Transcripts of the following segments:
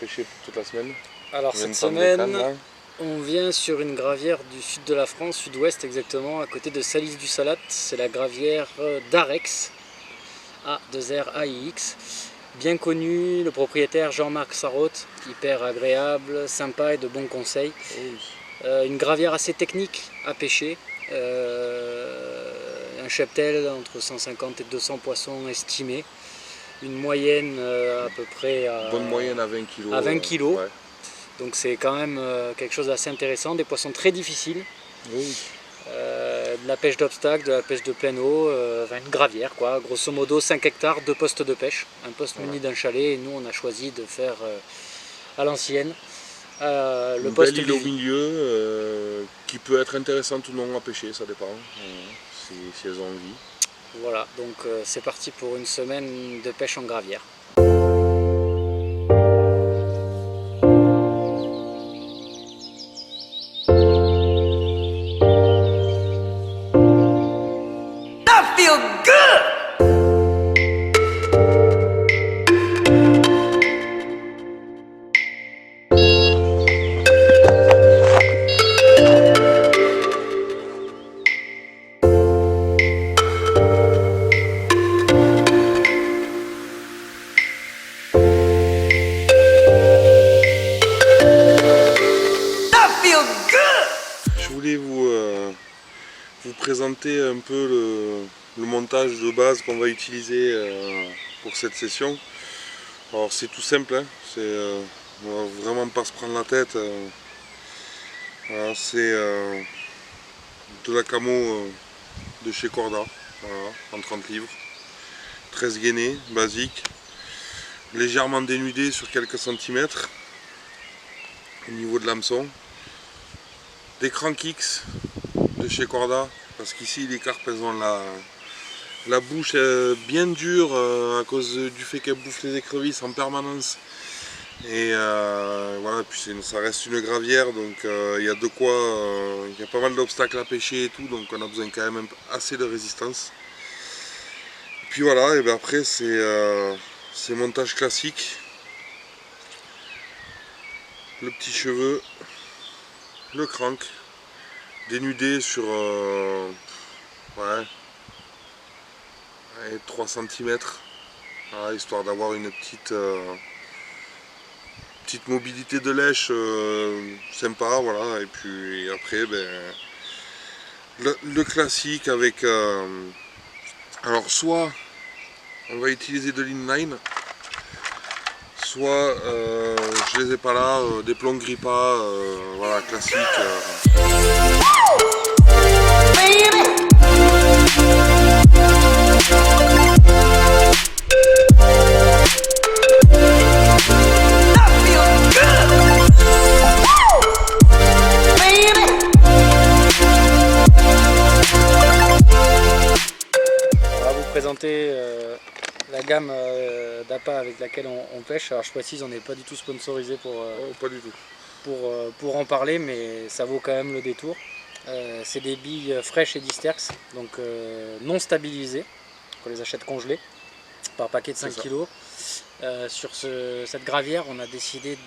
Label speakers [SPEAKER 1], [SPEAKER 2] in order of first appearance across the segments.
[SPEAKER 1] pêcher toute la semaine?
[SPEAKER 2] Alors cette semaine, on vient sur une gravière du sud de la France, sud-ouest exactement, à côté de Salis-du-Salat. C'est la gravière d'Arex, A2RAIX. Bien connu, le propriétaire Jean-Marc Sarraute, hyper agréable, sympa et de bons conseils. Une gravière assez technique à pêcher. Un cheptel entre 150 et 200 poissons estimés. Une moyenne à peu près à...
[SPEAKER 1] Bonne moyenne à 20 kg.
[SPEAKER 2] À 20 kg.
[SPEAKER 1] Ouais.
[SPEAKER 2] Donc c'est quand même quelque chose d'assez intéressant. Des poissons très difficiles.
[SPEAKER 1] Oui.
[SPEAKER 2] De la pêche d'obstacle, de la pêche de pleine eau, une gravière quoi. Grosso modo 5 hectares, 2 postes de pêche. Un poste muni d'un chalet et nous on a choisi de faire à l'ancienne.
[SPEAKER 1] Le poste belle île au milieu qui peut être intéressante ou non à pêcher, ça dépend si elles ont envie.
[SPEAKER 2] Voilà, donc c'est parti pour une semaine de pêche en gravière.
[SPEAKER 1] Je voulais vous présenter un peu le montage de base qu'on va utiliser pour cette session. Alors c'est tout simple, hein, on va vraiment pas se prendre la tête. C'est de la camo de chez Corda, voilà, en 30 livres, 13 gainés, basique, légèrement dénudé sur quelques centimètres au niveau de l'hameçon. Des crank X de chez Corda, parce qu'ici les carpes elles ont la bouche bien dure à cause du fait qu'elles bouffent les écrevisses en permanence. Et voilà, puis ça reste une gravière, donc il y a de quoi, il y a pas mal d'obstacles à pêcher et tout, donc on a besoin quand même assez de résistance. Et puis voilà, et bien après c'est montage classique. Le petit cheveu, le crank, dénudé sur 3 cm, voilà, histoire d'avoir une petite mobilité de lèche sympa, voilà. Et puis après le classique avec alors soit on va utiliser de l'inline, soit je les ai pas là, des plombs grippa, voilà, classique.
[SPEAKER 2] On va vous présenter la gamme d'appâts avec laquelle on pêche. Alors je précise, on n'est pas du tout sponsorisé
[SPEAKER 1] Pas du tout.
[SPEAKER 2] pour en parler, mais ça vaut quand même le détour. C'est des billes fraîches et Disterx, donc non stabilisées. On les achète congelées par paquet de 5 kg. Sur cette gravière, on a décidé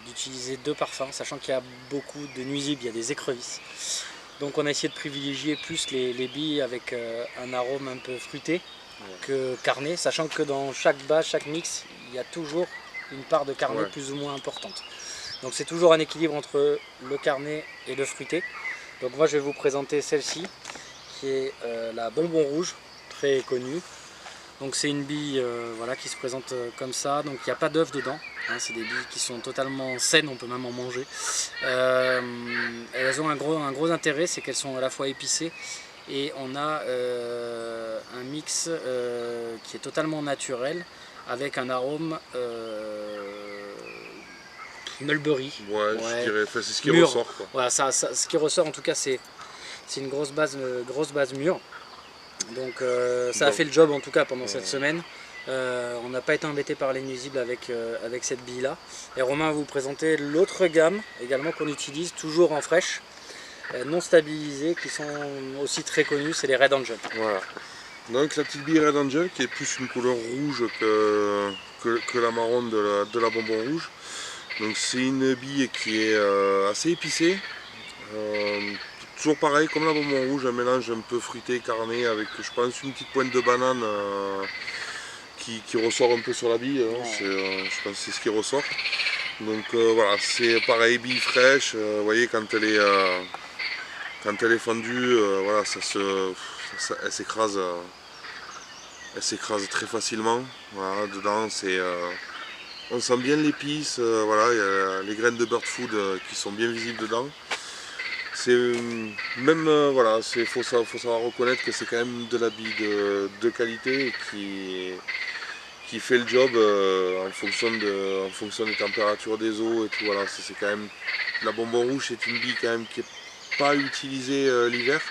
[SPEAKER 2] d'utiliser 2 parfums, sachant qu'il y a beaucoup de nuisibles, il y a des écrevisses. Donc on a essayé de privilégier plus les billes avec un arôme un peu fruité que carné, sachant que dans chaque base, chaque mix, il y a toujours une part de carné plus ou moins importante. Donc c'est toujours un équilibre entre le carné et le fruité. Donc moi je vais vous présenter celle-ci, qui est la bonbon rouge, très connue. Donc c'est une bille voilà, qui se présente comme ça, donc il n'y a pas d'œuf dedans, hein, c'est des billes qui sont totalement saines, on peut même en manger. Elles ont un gros intérêt, c'est qu'elles sont à la fois épicées et on a un mix qui est totalement naturel avec un arôme mulberry.
[SPEAKER 1] Je dirais, c'est ce qui ressort, quoi.
[SPEAKER 2] Voilà, ce qui ressort en tout cas c'est une grosse base mûre. Donc ça a fait le job en tout cas pendant cette semaine. On n'a pas été embêté par les nuisibles avec cette bille là. Et Romain va vous présenter l'autre gamme également qu'on utilise toujours en fraîche, non stabilisées, qui sont aussi très connues, c'est les Red Angel.
[SPEAKER 1] Voilà. Donc la petite bille Red Angel qui est plus une couleur rouge que la marron de la bonbon rouge. Donc c'est une bille qui est assez épicée. Toujours pareil, comme la bonbon rouge, un mélange un peu fruité, carné, avec je pense une petite pointe de banane qui ressort un peu sur la bille. Hein. Je pense que c'est ce qui ressort. Donc voilà, c'est pareil, bille fraîche. Vous voyez, quand elle est fondue, voilà, elle s'écrase. Elle s'écrase très facilement. Voilà, dedans, on sent bien l'épice. Voilà, il y a les graines de bird food qui sont bien visibles dedans. C'est même voilà, faut savoir reconnaître que c'est quand même de la bille de qualité qui fait le job en fonction des températures des eaux et tout. Voilà, c'est quand même la bonbon rouge, c'est une bille quand même qui est pas utilisée l'hiver.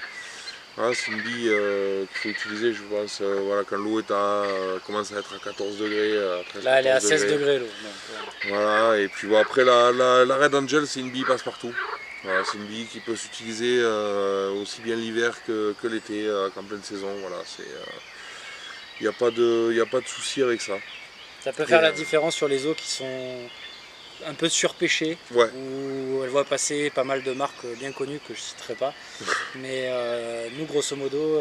[SPEAKER 1] Voilà, c'est une bille qu'il faut utiliser, je pense, voilà, quand l'eau commence à être à 14 degrés.
[SPEAKER 2] Là, elle est à 16 degrés l'eau.
[SPEAKER 1] Voilà, et puis bon, après la Red Angel, c'est une bille passe-partout. Voilà, c'est une bille qui peut s'utiliser aussi bien l'hiver que l'été, qu'en pleine saison. Voilà, il n'y a pas de souci avec ça.
[SPEAKER 2] Ça peut faire la différence sur les eaux qui sont un peu surpêchées,
[SPEAKER 1] ouais.
[SPEAKER 2] Où elle voit passer pas mal de marques bien connues que je ne citerai pas. Mais nous, grosso modo,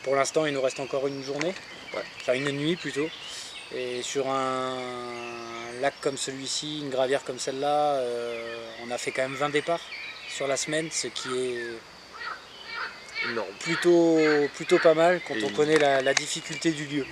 [SPEAKER 2] pour l'instant, il nous reste encore une journée, enfin une nuit plutôt. Et sur un lac comme celui-ci, une gravière comme celle-là, on a fait quand même 20 départs sur la semaine, ce qui est
[SPEAKER 1] énorme.
[SPEAKER 2] Plutôt pas mal quand on connaît la difficulté du lieu.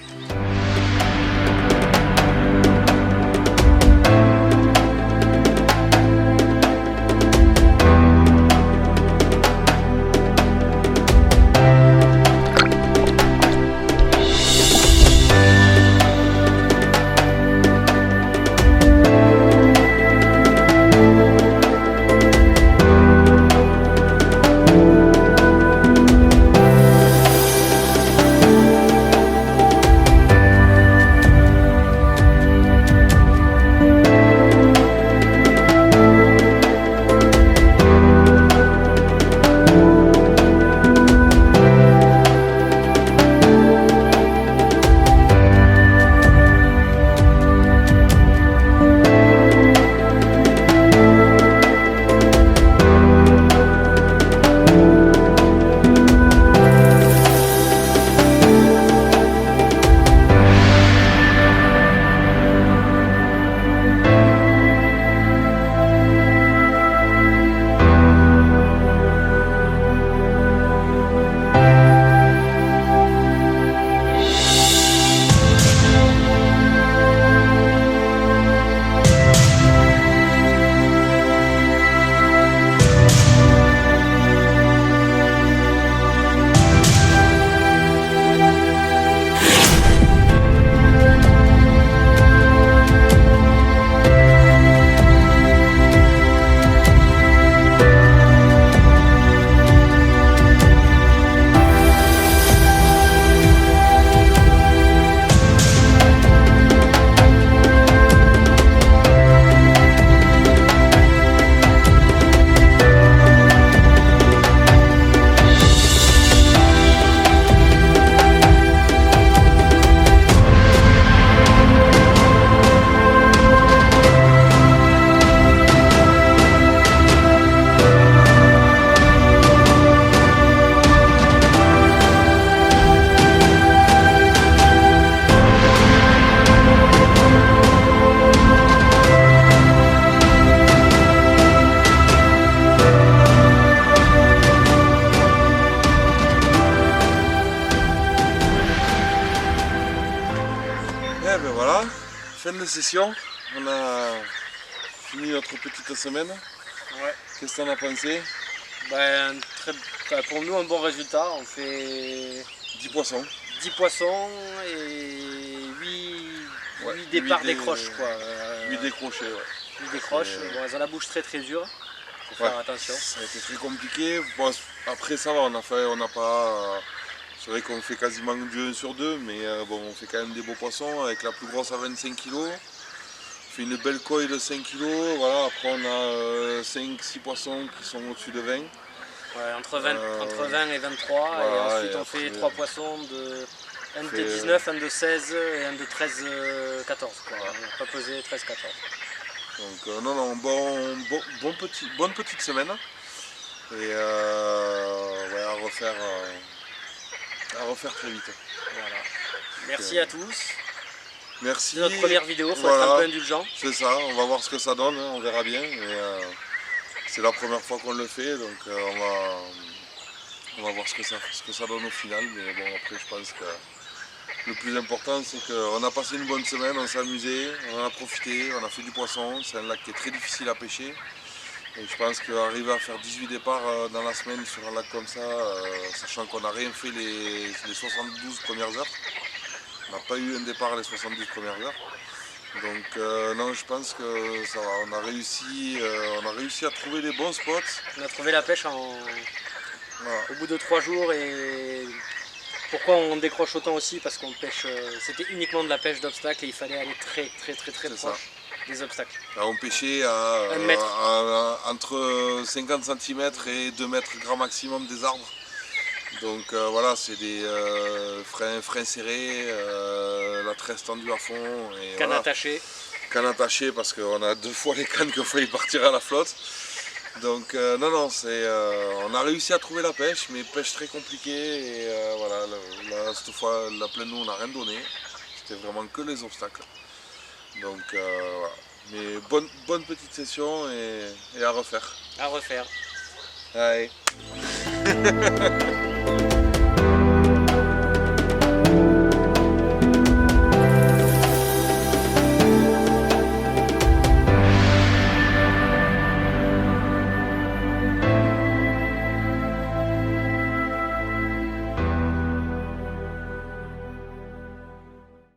[SPEAKER 1] Ben voilà, fin de session, on a fini notre petite semaine.
[SPEAKER 2] Ouais.
[SPEAKER 1] Qu'est-ce que t'en as pensé?
[SPEAKER 2] Pour nous, un bon résultat. On fait
[SPEAKER 1] 10 poissons.
[SPEAKER 2] 10 poissons et 8 départs décroches.
[SPEAKER 1] 8 décrochés, ouais.
[SPEAKER 2] 8 décroches. Bon, elles ont la bouche très dur. Faut faire attention.
[SPEAKER 1] Ça a été très compliqué. Bon, après ça va, on n'a pas. C'est vrai qu'on fait quasiment du 1 sur 2, mais bon, on fait quand même des beaux poissons, avec la plus grosse à 25 kg. On fait une belle coille de 5 kg, voilà. Après on a 5-6 poissons qui sont au-dessus de 20.
[SPEAKER 2] Ouais, entre 20 et 23, voilà, et ensuite on fait 3 poissons un de 19, un de 16 et un de 13-14. On n'a pas pesé 13-14.
[SPEAKER 1] Donc non, bonne petite semaine. Et ouais, à refaire très vite.
[SPEAKER 2] Voilà. Merci à tous.
[SPEAKER 1] Merci.
[SPEAKER 2] C'est notre première vidéo, faut
[SPEAKER 1] voilà,
[SPEAKER 2] être un peu indulgent.
[SPEAKER 1] C'est ça, on va voir ce que ça donne, hein, on verra bien. C'est la première fois qu'on le fait, donc on va voir ce que ça donne au final. Mais bon, après je pense que le plus important, c'est qu'on a passé une bonne semaine, on s'est amusé, on en a profité, on a fait du poisson. C'est un lac qui est très difficile à pêcher. Et je pense qu'arriver à faire 18 départs dans la semaine sur un lac comme ça, sachant qu'on n'a rien fait les 72 premières heures, on n'a pas eu un départ les 72 premières heures. Donc non, je pense que ça va, on a réussi à trouver des bons spots.
[SPEAKER 2] On a trouvé la pêche
[SPEAKER 1] Voilà.
[SPEAKER 2] au bout de 3 jours. Et pourquoi on décroche autant aussi? Parce qu'on pêche, c'était uniquement de la pêche d'obstacles et il fallait aller très proche des obstacles.
[SPEAKER 1] Alors, on pêchait entre 50 cm et 2 mètres grand maximum des arbres. Donc voilà, c'est des freins serrés, la tresse tendue à fond. Et
[SPEAKER 2] Canne
[SPEAKER 1] voilà.
[SPEAKER 2] attachée.
[SPEAKER 1] Canne attachée parce qu'on a 2 fois les cannes qui ont failli partir à la flotte. Donc non, on a réussi à trouver la pêche, mais pêche très compliquée. Et voilà, là, cette fois, la pleine eau, on n'a rien donné. C'était vraiment que les obstacles. Donc voilà. Mais bonne petite session et à refaire.
[SPEAKER 2] À refaire.
[SPEAKER 1] Allez.